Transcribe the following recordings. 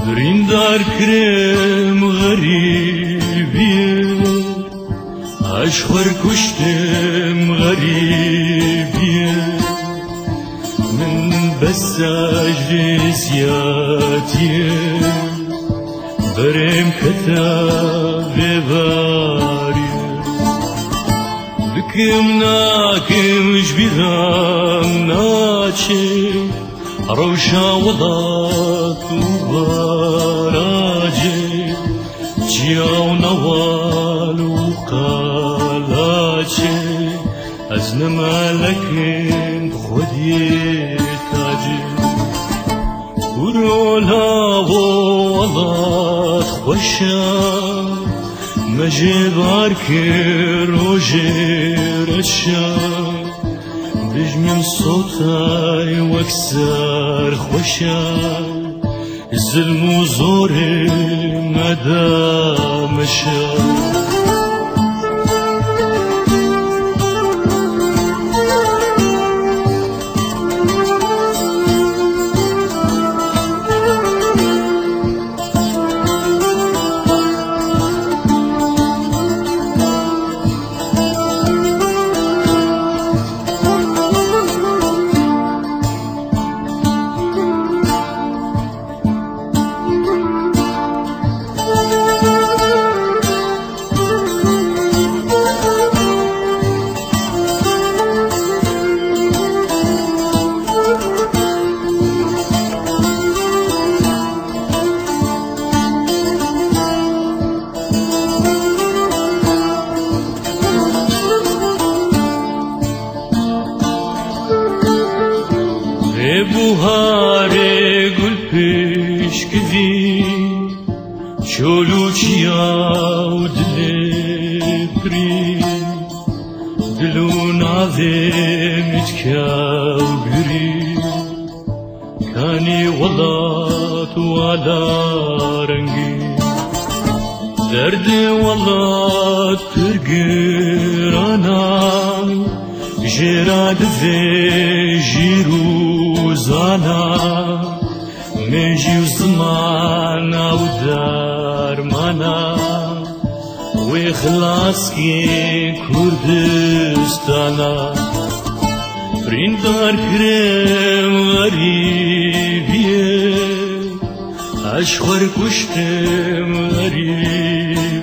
بریندار کرم غریبیه اشخور کشتم غریبیه من بس اجر زیادیه برم کتاب باریه بکم ناکمش بیدم ناچه روشا وضعت وبراجي جياو نوال وقالاجي أزنم لكن خدي تاجي ورولا وضعت خوشا مجبار كروجي رشا بجمن صوتاي واكسر خوشا الظلم وزوري مدى مشى بوهاره گل پیشکوی چلوچیا و دل پری دلو ناوه متکاو گری کانی ولات والا رنگی درد ولات ترگرانا جراد في جيروزانا ميجي وزمانا ودار مانا وإخلاص كي كردستانا بريندار كريم غريبية أشخر كشتم غريبية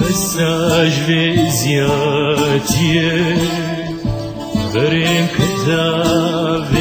بس أجري زيادية بريم كتاب